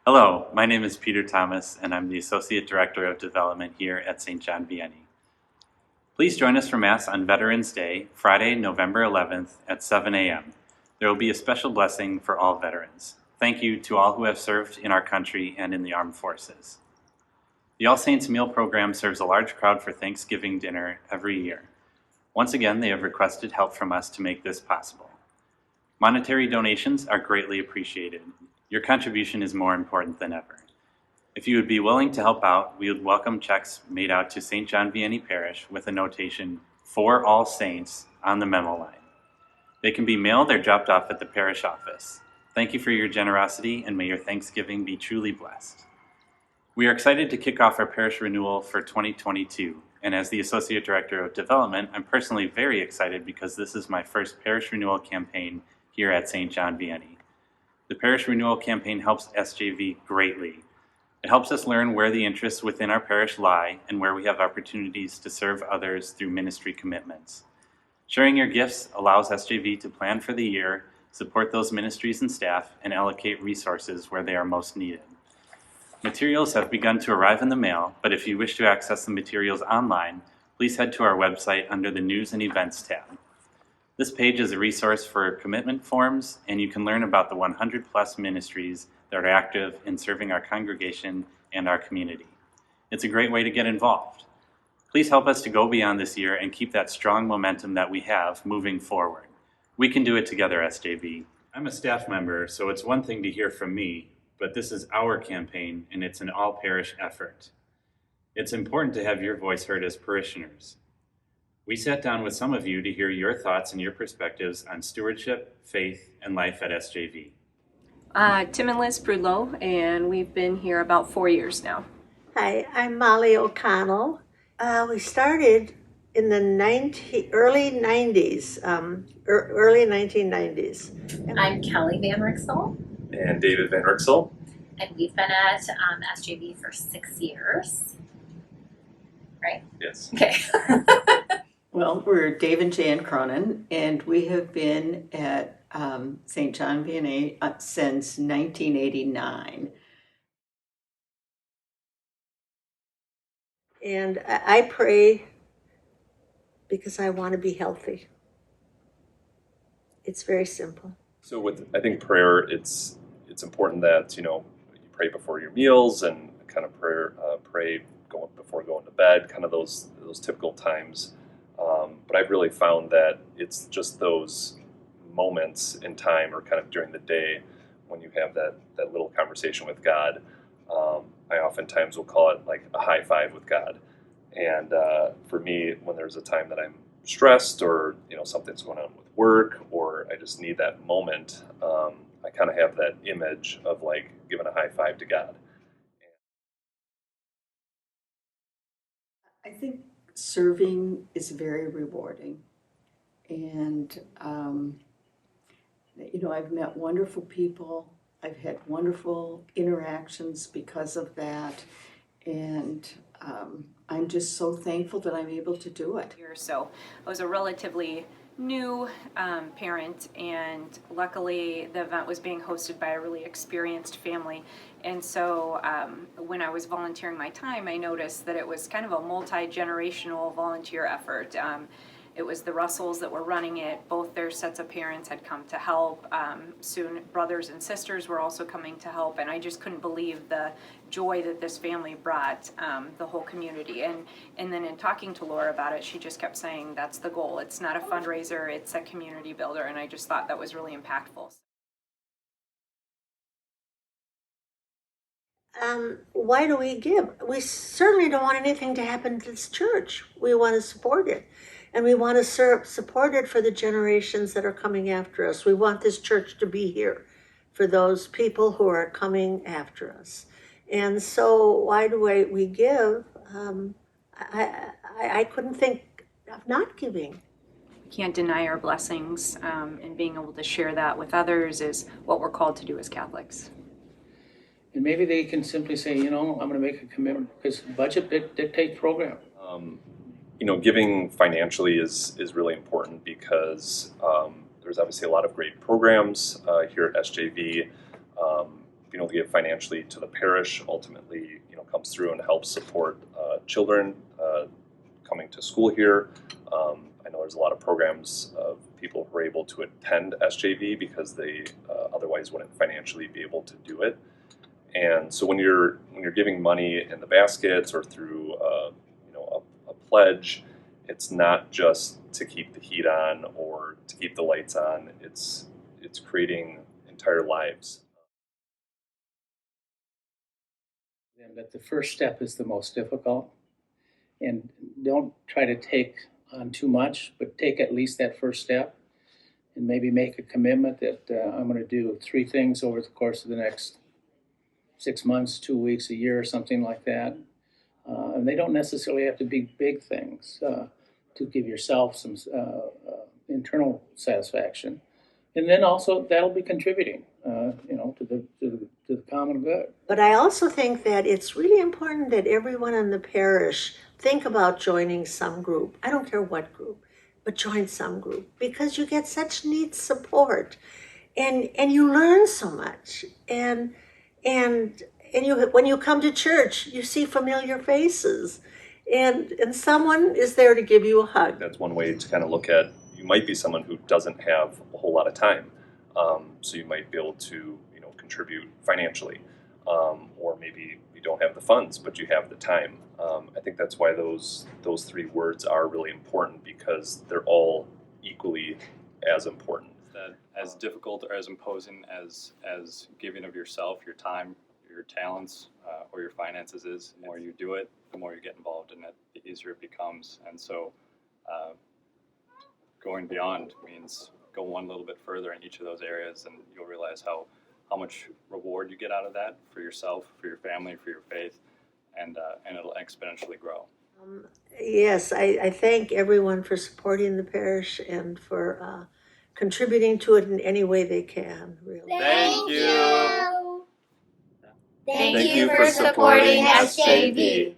Hello, my name is Peter Thomas, and I'm the Associate Director of Development here at St. John Vianney. Please join us for Mass on Veterans Day, Friday, November 11th at 7 a.m. There will be a special blessing for all veterans. Thank you to all who have served in our country and in the armed forces. The All Saints Meal Program serves a large crowd for Thanksgiving dinner every year. Once again, they have requested help from us to make this possible. Monetary donations are greatly appreciated. Your contribution is more important than ever. If you would be willing to help out, we would welcome checks made out to St. John Vianney Parish with a notation "For All Saints" on the memo line. They can be mailed or dropped off at the parish office. Thank you for your generosity, and may your Thanksgiving be truly blessed. We are excited to kick off our parish renewal for 2022, and as the Associate Director of Development, I'm personally very excited because this is my first parish renewal campaign here at St. John Vianney. The parish renewal campaign helps SJV greatly. It helps us learn where the interests within our parish lie and where we have opportunities to serve others through ministry commitments. Sharing your gifts allows SJV to plan for the year, support those ministries and staff, and allocate resources where they are most needed. Materials have begun to arrive in the mail, but if you wish to access the materials online, please head to our website under the News and Events tab. This page is a resource for commitment forms, and you can learn about the 100+ ministries that are active in serving our congregation and our community. It's a great way to get involved. Please help us to go beyond this year and keep that strong momentum that we have moving forward. We can do it together, SJV. I'm a staff member, so it's one thing to hear from me, but this is our campaign, and it's an all-parish effort. It's important to have your voice heard as parishioners. We sat down with some of you to hear your thoughts and your perspectives on stewardship, faith, and life at SJV. Tim and Liz Prudlow, and we've been here about 4 years now. Hi, I'm Molly O'Connell. We started in the early 90s, early 1990s. I'm Kelly Van Rixel, And David Van Rixel. and we've been at SJV for 6 years. Right? Yes. Okay. Well, we're Dave and Jan Cronin, and we have been at St. John Vianney since 1989. And I pray because I want to be healthy. It's very simple. So with, I think prayer, it's important that, you pray before your meals and kind of pray before going to bed, kind of those typical times. But I've really found that it's just those moments in time or kind of during the day when you have that little conversation with God. I oftentimes will call it like a high five with God. And for me, when there's a time that I'm stressed or something's going on with work or I just need that moment, I kind of have that image of like giving a high five to God. I think serving is very rewarding. And, I've met wonderful people. I've had wonderful interactions because of that. And I'm just so thankful that I'm able to do it. So I was a relatively new parent, and luckily the event was being hosted by a really experienced family. And so when I was volunteering my time, I noticed that it was kind of a multi-generational volunteer effort. It was the Russells that were running it. Both their sets of parents had come to help. Soon brothers and sisters were also coming to help, and I just couldn't believe the joy that this family brought the whole community. And then in talking to Laura about it, she just kept saying that's the goal. It's not a fundraiser, it's a community builder, and I just thought that was really impactful. Why do we give? We certainly don't want anything to happen to this church. We want to support it. And we want to support it for the generations that are coming after us. We want this church to be here for those people who are coming after us. And so why do we give? I couldn't think of not giving. We can't deny our blessings, and being able to share that with others is what we're called to do as Catholics. And maybe they can simply say, I'm going to make a commitment because budget dictates program. Giving financially is really important because there's obviously a lot of great programs here at SJV. being able to give financially to the parish ultimately, comes through and helps support children coming to school here. I know there's a lot of programs of people who are able to attend SJV because they otherwise wouldn't financially be able to do it. And so when you're giving money in the baskets or through a pledge, it's not just to keep the heat on or to keep the lights on. It's creating entire lives. That the first step is the most difficult, and don't try to take on too much, but take at least that first step, and maybe make a commitment that I'm going to do 3 things over the course of the next 6 months, 2 weeks, a year, or something like that. And they don't necessarily have to be big things to give yourself some internal satisfaction. And then also that'll be contributing, to the common good. But I also think that it's really important that everyone in the parish think about joining some group. I don't care what group, but join some group, because you get such neat support, and you learn so much, and you, when you come to church, you see familiar faces, and someone is there to give you a hug. That's one way to kind of look at, you might be someone who doesn't have a whole lot of time. So you might be able to, contribute financially, or maybe you don't have the funds, but you have the time. I think that's why those 3 words are really important, because they're all equally as important. That as difficult or as imposing as giving of yourself, your time, your talents, or your finances is, the more you do it, the more you get involved in it, the easier it becomes. And so going beyond means go one little bit further in each of those areas, and you'll realize how much reward you get out of that for yourself, for your family, for your faith, and it'll exponentially grow. Yes, I thank everyone for supporting the parish and for contributing to it in any way they can, really. Thank you. Thank you for supporting SJV.